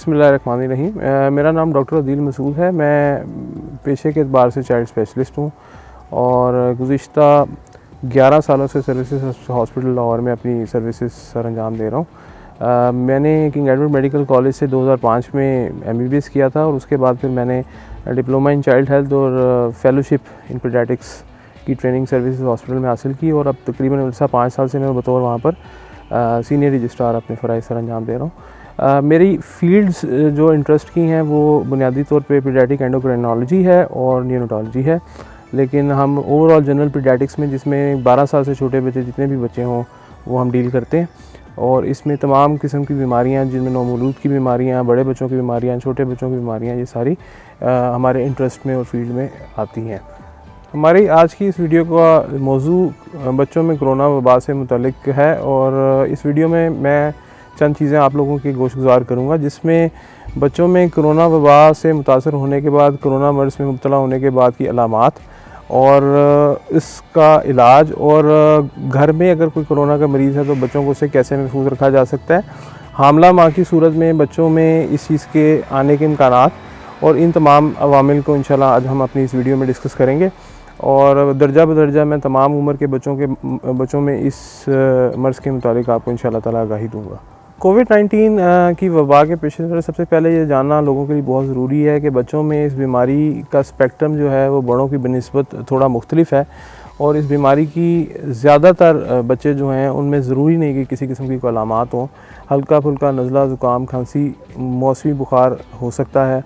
बिस्मिल्लाहिर्रहमानिर्रहीम। मेरा नाम डॉक्टर अदील मसूद है। मैं पेशे के एतबार से चाइल्ड स्पेशलिस्ट हूँ और गुज़िश्ता 11 सालों से सर्विसेज हॉस्पिटल लाहौर में अपनी सर्विसेज सर अंजाम दे रहा हूँ। मैंने किंग एडवर्ड मेडिकल कॉलेज से 2005 में MBBS किया था और उसके बाद फिर मैंने डिप्लोमा इन चाइल्ड हेल्थ और फेलोशिप इन पीडियाट्रिक्स की ट्रेनिंग सर्विसेज हॉस्पिटल में हासिल की और अब तकरीबन 5 साल से मैं बतौर वहाँ पर सीनियर रजिस्ट्रार अपने फ़राइज़ सर अंजाम दे रहा हूँ। मेरी फील्ड्स जो इंटरेस्ट की हैं वो बुनियादी तौर पे पीडियाट्रिक एंडोक्राइनोलॉजी है और नियोनेटोलॉजी है, लेकिन हम ओवरऑल जनरल पीडियाट्रिक्स में जिसमें 12 साल से छोटे बच्चे जितने भी बच्चे हों वो हम डील करते हैं और इसमें तमाम किस्म की बीमारियां जिनमें नौमौलूद की बीमारियां, बड़े बच्चों की बीमारियां, छोटे बच्चों की बीमारियां, ये सारी हमारे इंटरेस्ट में और फील्ड में आती हैं। हमारी आज की इस वीडियो का मौजू बच्चों में कोरोना वबा से मुतल्लिक है और इस वीडियो में मैं चंद चीज़ें आप लोगों की गोशगुजार करूँगा जिसमें बच्चों में कोरोना वबा से मुतासर होने के बाद, कोरोना मर्ज़ में मुब्तला होने के बाद की अलामात और इसका इलाज और घर में अगर कोई कोरोना का मरीज़ है तो बच्चों को उसे कैसे महफूज रखा जा सकता है, हामला माँ की सूरत में बच्चों में इस चीज़ के आने के इम्कानात और इन तमाम अवामिल को इंशाल्लाह आज हम अपनी इस वीडियो में डिस्कस करेंगे और दर्जा बदर्जा मैं तमाम उम्र के बच्चों में इस मर्ज़ के मुतालिक आपको इंशाल्लाह ताला आगाही दूँगा। कोविड-19 की वबा के पेश नज़र सबसे पहले ये जानना लोगों के लिए बहुत ज़रूरी है कि बच्चों में इस बीमारी का स्पेक्ट्रम जो है वो बड़ों की बनिस्बत थोड़ा मुख्तलिफ है और इस बीमारी की ज़्यादातर बच्चे जो हैं उनमें ज़रूरी नहीं कि किसी किस्म की कोई अलामात हों। हल्का फुल्का नज़ला, ज़ुकाम, खांसी, मौसमी बुखार हो सकता है।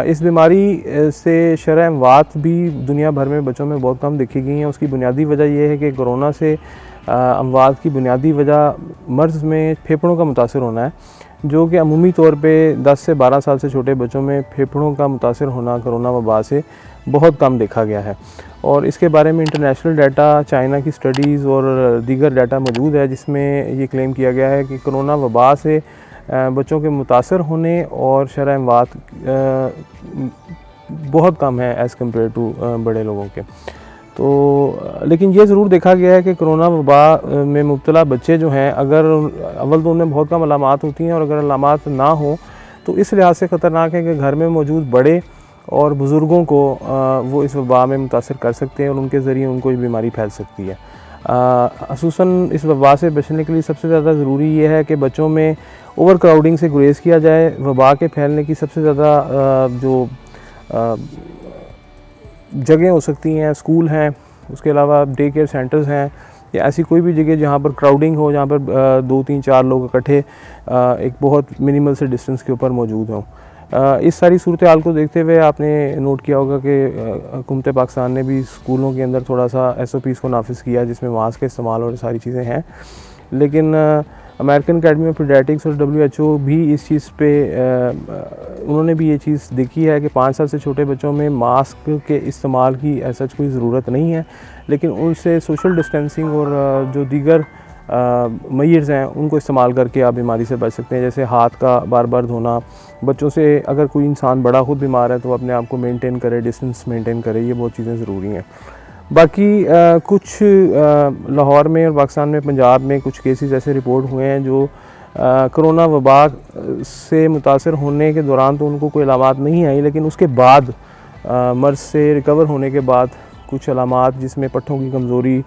इस बीमारी से शरह अमवात भी दुनिया भर में बच्चों में बहुत कम देखी गई हैं। उसकी बुनियादी वजह यह है कि कोरोना से अमवात की बुनियादी वजह मर्ज़ में फेफड़ों का मुतासर होना है, जो कि अमूमी तौर पे 10 से 12 साल से छोटे बच्चों में फेफड़ों का मुतासर होना कोरोना वबा से बहुत कम देखा गया है और इसके बारे में इंटरनेशनल डाटा, चाइना की स्टडीज़ और दीगर डाटा मौजूद है जिसमें ये क्लेम किया गया है कि कोरोना वबा से बच्चों के मुतासर होने और शरह अमवात बहुत कम है एज़ कम्पेयर टू बड़े लोगों के। तो लेकिन ये ज़रूर देखा गया है कि कोरोना वबा में मुब्तला बच्चे जो हैं अगर अव्वल तो उनमें बहुत कम अलामात होती हैं और अगर अलामात ना हो तो इस लिहाज से ख़तरनाक है कि घर में मौजूद बड़े और बुज़ुर्गों को वो इस वबा में मुतासर कर सकते हैं और उनके ज़रिए उनको ये बीमारी फैल सकती है। ख़ुसूसन इस वबा से बचने के लिए सबसे ज़्यादा ज़रूरी ये है कि बच्चों में ओवर क्राउडिंग से गुरेज़ किया जाए। वबा के फैलने की सबसे ज़्यादा जो जगह हो सकती हैं, स्कूल हैं, उसके अलावा डे केयर सेंटर्स हैं या ऐसी कोई भी जगह जहाँ पर क्राउडिंग हो, जहाँ पर 2, 3, 4 लोग इकट्ठे एक बहुत मिनिमल से डिस्टेंस के ऊपर मौजूद हों। इस सारी सूरत हाल को देखते हुए आपने नोट किया होगा कि हुकूमत पाकिस्तान ने भी स्कूलों के अंदर थोड़ा सा SOPs को नाफिज़ किया जिसमें मास्क का इस्तेमाल और सारी चीज़ें हैं, लेकिन अमेरिकन अकेडमी ऑफ पीडियाट्रिक्स और WHO भी इस चीज़ पे उन्होंने भी ये चीज़ देखी है कि 5 साल से छोटे बच्चों में मास्क के इस्तेमाल की ऐसा कोई ज़रूरत नहीं है, लेकिन उनसे सोशल डिस्टेंसिंग और जो दीगर मेजर्स हैं उनको इस्तेमाल करके आप बीमारी से बच सकते हैं। जैसे हाथ का बार बार धोना, बच्चों से अगर कोई इंसान बड़ा खुद बीमार है तो अपने आप को मेंटेन करे, डिस्टेंस मेंटेन करे, ये बहुत चीज़ें ज़रूरी हैं। बाकी कुछ लाहौर में और पाकिस्तान में, पंजाब में कुछ केसेस ऐसे रिपोर्ट हुए हैं जो कोरोना वबा से मुतासर होने के दौरान तो उनको कोई अलामात नहीं आई, लेकिन उसके बाद मर्ज़ से रिकवर होने के बाद कुछ अलामात जिसमें पट्ठों की कमज़ोरी,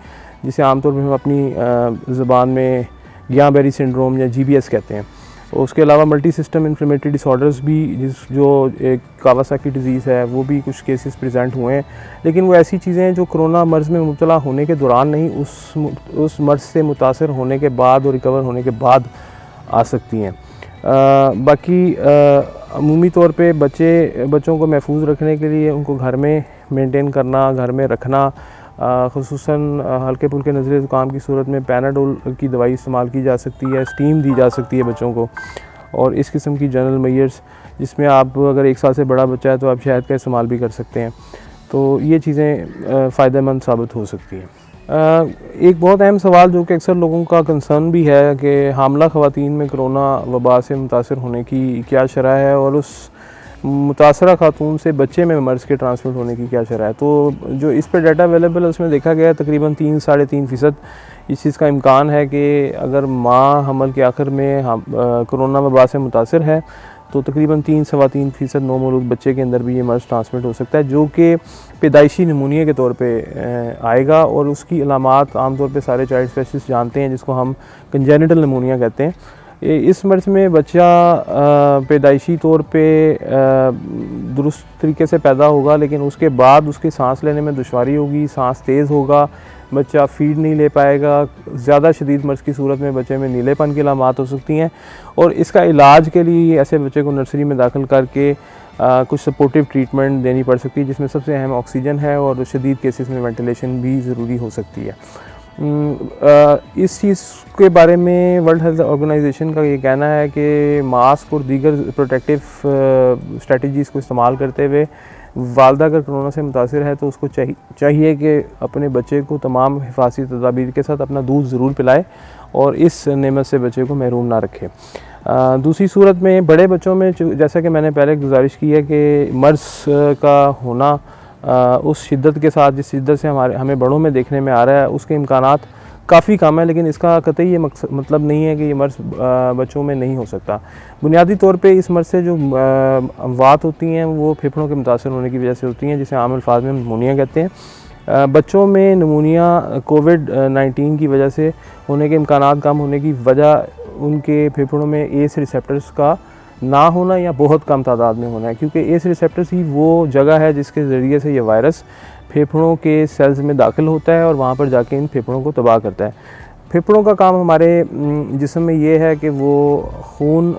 जिसे आमतौर पर हम अपनी ज़बान में गियाँ-बेरी सिंड्रोम या GBS कहते हैं, उसके अलावा मल्टी सिस्टम इन्फ्लेमेटरी डिसऑर्डर्स भी जो एक कावासाकी डिज़ीज़ है वो भी कुछ केसेस प्रेजेंट हुए हैं, लेकिन वो ऐसी चीज़ें हैं जो कोरोना मर्ज़ में मुब्तला होने के दौरान नहीं, उस मर्ज़ से मुतासर होने के बाद और रिकवर होने के बाद आ सकती हैं। बाकी अमूमी तौर पे बच्चों को महफूज रखने के लिए उनको घर में मेंटेन करना, घर में रखना, ख़ुसूसन हल्के फुल्के नज़ले ज़ुकाम की सूरत में पैनाडोल की दवाई इस्तेमाल की जा सकती है, स्टीम दी जा सकती है बच्चों को, और इस किस्म की जनरल मेजर्स जिसमें आप अगर 1 साल से बड़ा बच्चा है तो आप शहद का इस्तेमाल भी कर सकते हैं। तो ये चीज़ें फ़ायदेमंद साबित हो सकती हैं। एक बहुत अहम सवाल जो कि अक्सर लोगों का कंसर्न भी है कि हामला ख़वातीन में कोरोना वबा से मुतासर होने की क्या शरह है और उस मुतासरा खातून से बच्चे में मर्ज़ के ट्रांसमिट होने की क्या शरह है। तो जो इस पर डाटा अवेलेबल है उसमें देखा गया है तकरीबन 3-3.5% इस चीज़ का इम्कान है कि अगर माँ हमल के आखिर में कोरोना वबा से मुतासर है तो तकरीबन 3-3.25% नौमौलूद बच्चे के अंदर भी ये मर्ज़ ट्रांसमिट हो सकता है, जो कि पैदाइशी नमूनिया के तौर पे आएगा। और उसकी अलामात आमतौर पे सारे चाइल्ड स्पेशलिस्ट जानते हैं, जिसको हम कंजेनिटल नमूनिया कहते हैं। इस मर्ज़ में बच्चा पैदाइशी तौर पे दुरुस्त तरीके से पैदा होगा, लेकिन उसके बाद उसकी सांस लेने में दुश्वारी होगी, सांस तेज़ होगा, बच्चा फीड नहीं ले पाएगा। ज़्यादा शदीद मर्ज़ की सूरत में बच्चे में नीलेपन की अलामात हो सकती हैं, और इसका इलाज के लिए ऐसे बच्चे को नर्सरी में दाखिल करके कुछ सपोर्टिव ट्रीटमेंट देनी पड़ सकती है, जिसमें सबसे अहम ऑक्सीजन है, और शदीद केसेस में वेंटिलेशन भी ज़रूरी हो सकती है। इस चीज़ के बारे में वर्ल्ड हेल्थ ऑर्गेनाइजेशन का ये कहना है कि मास्क और दीगर प्रोटेक्टिव स्ट्रेटजीज़ को इस्तेमाल करते हुए वालदा अगर कोरोना से मुतासिर है तो उसको चाहिए कि अपने बच्चे को तमाम हिफाजती तदाबीर के साथ अपना दूध ज़रूर पिलाए और इस नेमत से बच्चे को महरूम ना रखे। दूसरी सूरत में बड़े बच्चों में, जैसा कि मैंने पहले गुजारिश की है कि मर्ज़ का होना उस शिद्दत के साथ जिस शिद्दत से हमें बड़ों में देखने में आ रहा है, उसके इम्कानात काफ़ी कम है, लेकिन इसका कतई ये मतलब नहीं है कि ये मर्ज़ बच्चों में नहीं हो सकता। बुनियादी तौर पे इस मर्ज़ से जो अमवात होती हैं वो फेफड़ों के मुतासर होने की वजह से होती हैं, जिसे आम अल्फाज में नमूनिया कहते हैं। बच्चों में नमूनिया कोविड-19 की वजह से होने के इम्कानात कम होने की वजह उनके फेफड़ों में एस रिसेप्टर्स का ना होना या बहुत कम तादाद में होना है, क्योंकि एस रिसेप्टर्स ही वो जगह है जिसके ज़रिए से ये वायरस फेफड़ों के सेल्स में दाखिल होता है और वहाँ पर जाके इन फेफड़ों को तबाह करता है। फेफड़ों का काम हमारे जिस्म में ये है कि वो खून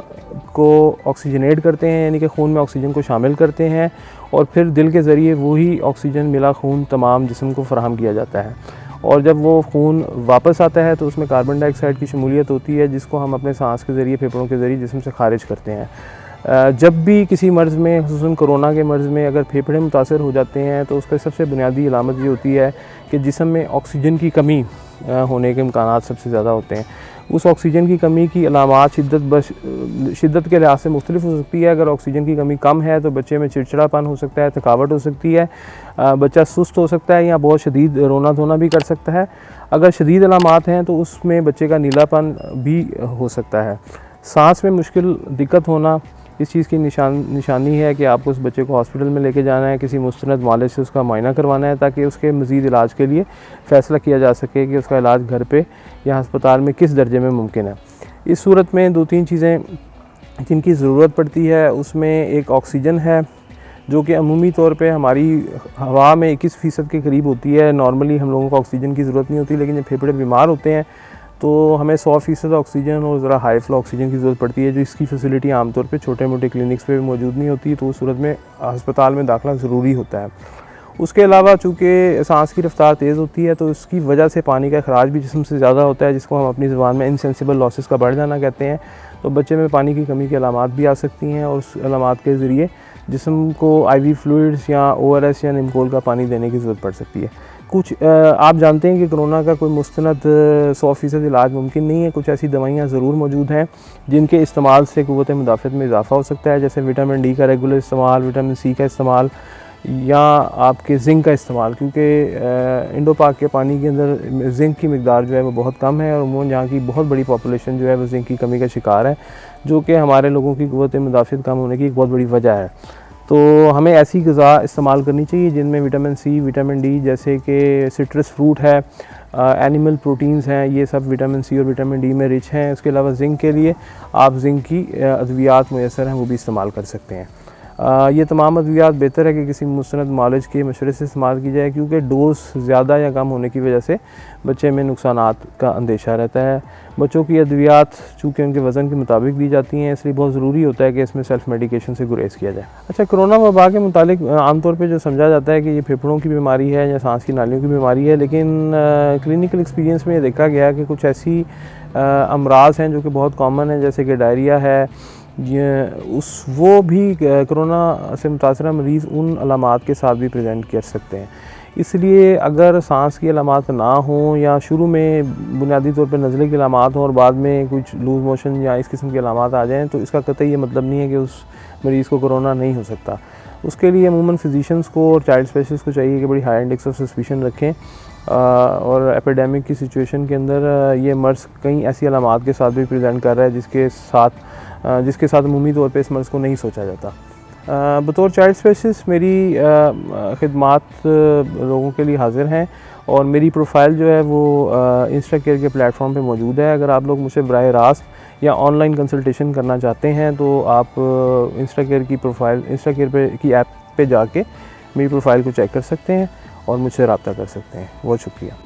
को ऑक्सीजनेट करते हैं, यानी कि खून में ऑक्सीजन को शामिल करते हैं, और फिर दिल के ज़रिए वही ऑक्सीजन मिला खून तमाम जिस्म को फ़राहम किया जाता है। और जब वो खून वापस आता है तो उसमें कार्बन डाइऑक्साइड की शमूलियत होती है, जिसको हम अपने सांस के ज़रिए फेफड़ों के ज़रिए जिस्म से खारिज करते हैं। जब भी किसी मर्ज़ में, खुसूसन कोरोना के मर्ज़ में अगर फेफड़े मुतासर हो जाते हैं तो उसका सबसे बुनियादी अलामत ये होती है कि जिस्म में ऑक्सीजन की कमी होने के इम्कानात सबसे ज़्यादा होते हैं। उस ऑक्सीजन की कमी की अलामात शिद्दत के लिहाज से मुख्तलिफ हो सकती है। अगर ऑक्सीजन की कमी कम है तो बच्चे में चिड़चिड़ापन हो सकता है, थकावट हो सकती है, बच्चा सुस्त हो सकता है या बहुत शदीद रोना धोना भी कर सकता है। अगर शदीद अलामात हैं तो उसमें बच्चे का नीलापन भी हो सकता है। सांस में मुश्किल दिक्कत होना इस चीज़ की निशानी है कि आपको उस बच्चे को हॉस्पिटल में लेके जाना है, किसी मुस्तनद मालिज से उसका मुआयना करवाना है, ताकि उसके मज़ीद इलाज के लिए फ़ैसला किया जा सके कि उसका इलाज घर पे या अस्पताल में किस दर्जे में मुमकिन है। इस सूरत में 2-3 चीज़ें जिनकी ज़रूरत पड़ती है, उसमें एक ऑक्सीजन है, जो कि अमूमी तौर पे हमारी हवा में 21% के करीब होती है। नॉर्मली हम लोगों को ऑक्सीजन की ज़रूरत नहीं होती, लेकिन जब फेफड़े बीमार होते हैं तो हमें 100% ऑक्सीजन और ज़रा हाई फ्लो ऑक्सीजन की ज़रूरत पड़ती है, जो इसकी फैसिलिटी आमतौर पे छोटे मोटे क्लिनिक्स पे भी मौजूद नहीं होती, तो उस सूरत में अस्पताल में दाखिला ज़रूरी होता है। उसके अलावा चूँकि सांस की रफ्तार तेज़ होती है तो इसकी वजह से पानी का अखराज भी जिस्म से ज़्यादा होता है, जिसको हम अपनी ज़ुबान में इनसेंसिबल लॉसेस का बढ़ जाना कहते हैं। तो बच्चे में पानी की कमी की अलामात भी आ सकती हैं, और उस अलामात के ज़रिए जिस्म को IV फ्लूइड्स या ORS या निमकोल का पानी देने की ज़रूरत पड़ सकती है। कुछ आप जानते हैं कि कोरोना का कोई मुस्तनद 100% इलाज मुमकिन नहीं है। कुछ ऐसी दवाइयाँ ज़रूर मौजूद हैं जिनके इस्तेमाल से क़ुव्वत मुदाफ़त में इजाफ़ा हो सकता है, जैसे विटामिन D का रेगुलर इस्तेमाल, विटामिन C का इस्तेमाल, या आपके जिंक का इस्तेमाल, क्योंकि इंडो पाक के पानी के अंदर जिंक की मिकदार जो है वो बहुत कम है, और उमूमन यहाँ की बहुत बड़ी पॉपुलेशन जो है वो जिंक की कमी का शिकार है, जो कि हमारे लोगों की क़ुव्वत मुदाफ़त कम होने की एक बहुत बड़ी वजह है। तो हमें ऐसी ग़िज़ा इस्तेमाल करनी चाहिए जिनमें विटामिन C, विटामिन D, जैसे कि सिट्रस फ्रूट है, एनिमल प्रोटीन्स हैं, ये सब विटामिन C और विटामिन D में रिच हैं। उसके अलावा जिंक के लिए आप जिंक की अद्वियात मुयस्सर हैं, वो भी इस्तेमाल कर सकते हैं। ये तमाम अद्वियात बेहतर है कि किसी मुस्तनद मालिज के मशवरे से इस्तेमाल की जाए, क्योंकि डोज ज़्यादा या कम होने की वजह से बच्चे में नुकसानात का अंदेशा रहता है। बच्चों की अद्वियात चूँकि उनके वज़न के मुताबिक दी जाती हैं, इसलिए बहुत ज़रूरी होता है कि इसमें सेल्फ़ मेडिकेशन से गुरेज़ किया जाए। अच्छा, कोरोना वबा के मुतालिक आमतौर पर जो समझा जाता है कि ये फेफड़ों की बीमारी है या सांस की नालियों की बीमारी है, लेकिन क्लिनिकल एक्सपीरियंस में ये देखा गया कि कुछ ऐसी अमराज हैं जो कि बहुत कॉमन है, जैसे कि डायरिया है, वो भी कोरोना से मुतासरा मरीज़ उन अलामात के साथ भी प्रेजेंट कर सकते हैं। इसलिए अगर सांस की अलामात ना हों या शुरू में बुनियादी तौर पर नज़ले की अलामात हों और बाद में कुछ लूज़ मोशन या इस किस्म की अलामात आ जाएँ, तो इसका कतई ये मतलब नहीं है कि उस मरीज़ को कोरोना नहीं हो सकता। उसके लिए अमूमन फिजिशियंस को और चाइल्ड स्पेशलिस्ट को चाहिए कि बड़ी हाई इंडेक्स ऑफ सस्पिशन रखें, और एपिडेमिक की सिचुएशन के अंदर ये मर्ज़ कई ऐसी अलामात के साथ भी प्रेजेंट कर रहा है जिसके साथ जिसके साथ अमूमी तौर पे इस मर्ज़ को नहीं सोचा जाता। बतौर चाइल्ड स्पेशलिस्ट मेरी खिदमात लोगों के लिए हाज़िर हैं और मेरी प्रोफाइल जो है वो इंस्टा केयर के प्लेटफॉर्म पे मौजूद है। अगर आप लोग मुझसे बराह रास्त या ऑनलाइन कंसल्टेशन करना चाहते हैं तो आप इंस्टा केयर की ऐप पे जाके मेरी प्रोफाइल को चेक कर सकते हैं और मुझसे रब्ता कर सकते हैं। बहुत शुक्रिया।